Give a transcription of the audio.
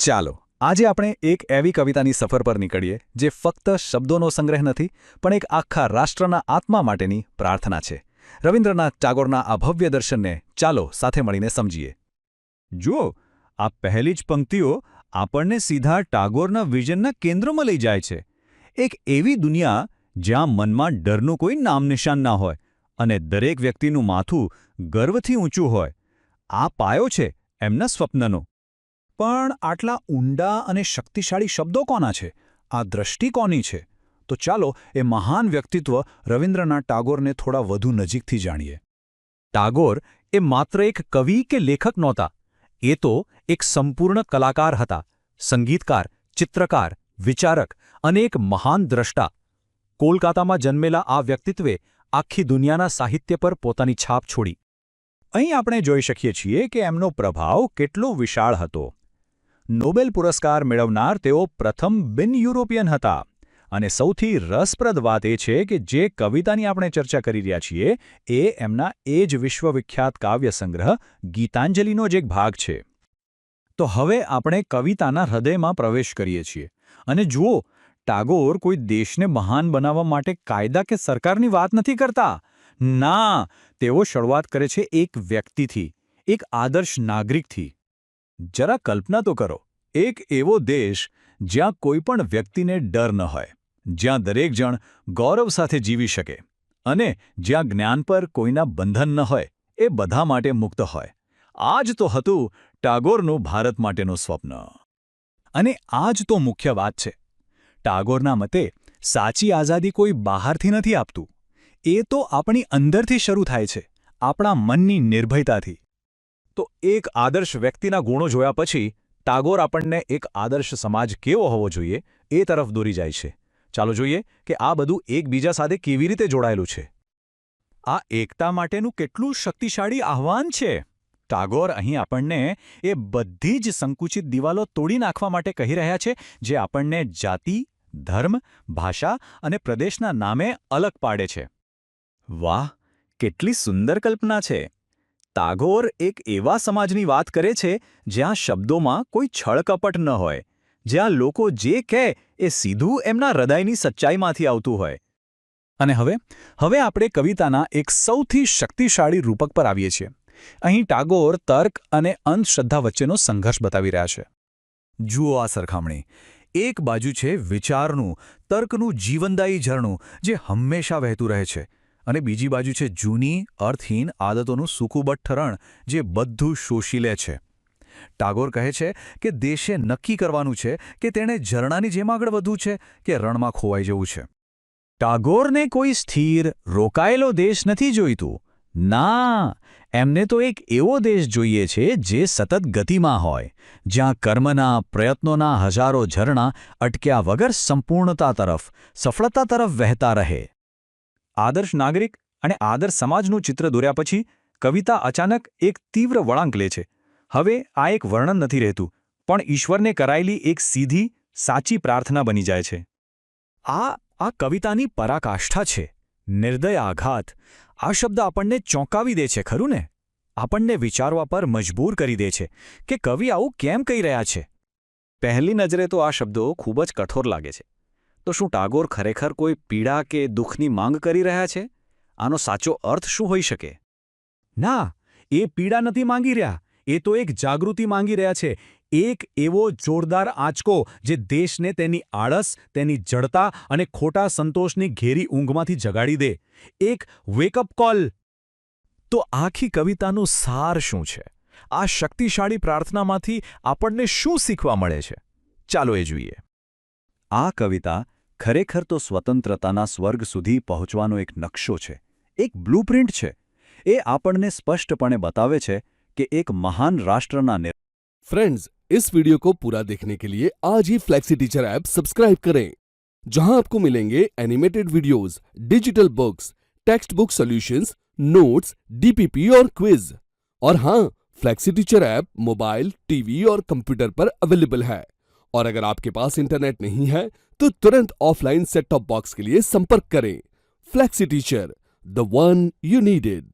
ચાલો આજે આપણે એક એવી કવિતાની સફર પર નીકળીએ જે ફક્ત શબ્દોનો સંગ્રહ નથી પણ એક આખા રાષ્ટ્રના આત્મા માટેની પ્રાર્થના છે. રવિન્દ્રનાથ ટાગોરના આ ભવ્ય દર્શનને ચાલો સાથે મળીને સમજીએ. જુઓ, આ પહેલી જ પંક્તિઓ આપણને સીધા ટાગોરના વિઝનના કેન્દ્રમાં લઈ જાય છે. એક એવી દુનિયા જ્યાં મનમાં ડરનું કોઈ નામનિશાન ના હોય અને દરેક વ્યક્તિનું માથું ગર્વથી ઊંચું હોય. આ પાયો છે એમના સ્વપ્નનો. પણ આટલા ઊંડા અને શક્તિશાળી શબ્દો કોના છે? આ દ્રષ્ટિ કોની છે? તો ચાલો એ મહાન વ્યક્તિત્વ રવિન્દ્રનાથ ટાગોરને થોડા વધુ નજીકથી જાણીએ. ટાગોર એ માત્ર એક કવિ કે લેખક નહોતા. એ તો એક સંપૂર્ણ કલાકાર હતા. સંગીતકાર, ચિત્રકાર, વિચારક અને એક મહાન દ્રષ્ટા. કોલકાતામાં જન્મેલા આ વ્યક્તિત્વે આખી દુનિયાના સાહિત્ય પર પોતાની છાપ છોડી. અહીં આપણે જોઈ શકીએ છીએ કે એમનો પ્રભાવ કેટલો વિશાળ હતો. નોબેલ પુરસ્કાર મેળવનાર તેઓ પ્રથમ બિન યુરોપિયન હતા. અને સૌથી રસપ્રદ વાત એ છે કે જે કવિતાની આપણે ચર્ચા કરી રહ્યા છીએ એ એમના એ જ વિશ્વવિખ્યાત કાવ્યસંગ્રહ ગીતાંજલિનો જ એક ભાગ છે. તો હવે આપણે કવિતાના હૃદયમાં પ્રવેશ કરીએ છીએ. અને જુઓ, ટાગોર કોઈ દેશને મહાન બનાવવા માટે કાયદા કે સરકારની વાત નથી કરતા. ના, તેઓ શરૂઆત કરે છે એક વ્યક્તિથી, એક આદર્શ નાગરિકથી. જરા કલ્પના તો કરો, એક એવો દેશ જ્યાં કોઈ પણ વ્યક્તિને ડર ન હોય, જ્યાં દરેક જણ ગૌરવ સાથે જીવી શકે અને જ્યાં જ્ઞાન પર કોઈના બંધન ન હોય, એ બધા માટે મુક્ત હોય. આ જ તો હતું ટાગોરનું ભારત માટેનું સ્વપ્ન. અને આ જ તો મુખ્ય વાત છે. ટાગોરના મતે સાચી આઝાદી કોઈ બહારથી નથી આપતું. એ તો આપણી અંદરથી શરૂ થાય છે, આપણા મનની નિર્ભયતાથી. તો એક આદર્શ વ્યક્તિના ગુણો જોયા પછી ટાગોર આપણને એક આદર્શ સમાજ કેવો હોવો જોઈએ એ તરફ દોરી જાય છે. ચાલો જોઈએ કે આ બધું એકબીજા સાથે કેવી રીતે જોડાયેલું છે. આ એકતા માટેનું કેટલું શક્તિશાળી આહ્વાન છે. ટાગોર અહીં આપણને એ બધી જ સંકુચિત દિવાલો તોડી નાખવા માટે કહી રહ્યા છે જે આપણને જાતિ, ધર્મ, ભાષા અને પ્રદેશના નામે અલગ પાડે છે. વાહ, કેટલી સુંદર કલ્પના છે. ટાગોર એક એવા સમાજની વાત કરે છે જ્યાં શબ્દોમાં કોઈ છળકપટ ન હોય, જ્યાં લોકો જે કહે એ સીધું એમના હૃદયની સચ્ચાઈમાંથી આવતું હોય. અને હવે આપણે કવિતાના એક સૌથી શક્તિશાળી રૂપક પર આવીએ છીએ. અહીં ટાગોર તર્ક અને અંધશ્રદ્ધા વચ્ચેનો સંઘર્ષ બતાવી રહ્યા છે. જુઓ આ સરખામણી. એક બાજુ છે વિચારનું, તર્કનું જીવનદાયી ઝરણું જે હંમેશા વહેતું રહે છે. અને બીજી બાજુ છે જૂની, અર્થહીન આદતોનું સૂકુબટ ઠરણ જે બધું શોષી લે છે. ટાગોર કહે છે કે દેશે નક્કી કરવાનું છે કે તેણે ઝરણાની જેમ આગળ વધવું છે કે રણમાં ખોવાઈ જવું છે. ટાગોરને કોઈ સ્થિર, રોકાયેલો દેશ નથી જોઈતું. ના, એમને તો એક એવો દેશ જોઈએ છે જે સતત ગતિમાં હોય, જ્યાં કર્મના, પ્રયત્નોના હજારો ઝરણા અટક્યા વગર સંપૂર્ણતા તરફ, સફળતા તરફ વહેતા રહે. આદર્શ નાગરિક અને આદર્શ સમાજનું ચિત્ર દોર્યા પછી કવિતા અચાનક એક તીવ્ર વળાંક લે છે. હવે આ એક વર્ણન નથી રહેતું, પણ ઈશ્વરને કરાયેલી એક સીધી, સાચી પ્રાર્થના બની જાય છે. આ કવિતાની પરાકાષ્ઠા છે. નિર્દય આઘાત. આ શબ્દ આપણને ચોંકાવી દે છે, ખરું ને? આપણને વિચારવા પર મજબૂર કરી દે છે કે કવિ આવું કેમ કહી રહ્યા છે. પહેલી નજરે તો આ શબ્દો ખૂબ જ કઠોર લાગે છે. તો શું ટાગોર ખરેખર કોઈ પીડા કે દુઃખની માંગ કરી રહ્યા છે? આનો સાચો અર્થ શું હોઈ શકે? ના, એ પીડા નથી માંગી રહ્યા. એ તો એક જાગૃતિ માંગી રહ્યા છે. એક એવો જોરદાર આંચકો જે દેશને તેની આળસ, તેની જડતા અને ખોટા સંતોષની ઘેરી ઊંઘમાંથી જગાડી દે. એક વેકઅપ કોલ. તો આખી કવિતાનું સાર શું છે? આ શક્તિશાળી પ્રાર્થનામાંથી આપણને શું શીખવા મળે છે? ચાલો એ જોઈએ. આ કવિતા ખરેખર તો સ્વતંત્રતાના સ્વર્ગ સુધી પહોંચવાનો એક નકશો છે, એક બ્લૂપ્રિન્ટ છે. એ આપણને સ્પષ્ટપણે બતાવે છે કે એક મહાન રાષ્ટ્રના फ्रेंड्स, इस वीडियो को पूरा देखने के लिए आज ही फ्लेक्सी टीचर ऐप सब्सक्राइब करें, जहां आपको मिलेंगे animated videos, digital books, text book solutions, notes, DPP और क्विज. और हाँ, flexi teacher app mobile, TV और कंप्यूटर पर अवेलेबल है. और अगर आपके पास इंटरनेट नहीं है तो तुरंत ऑफलाइन सेट टॉप बॉक्स के लिए संपर्क करें. Flexi teacher, the one you needed.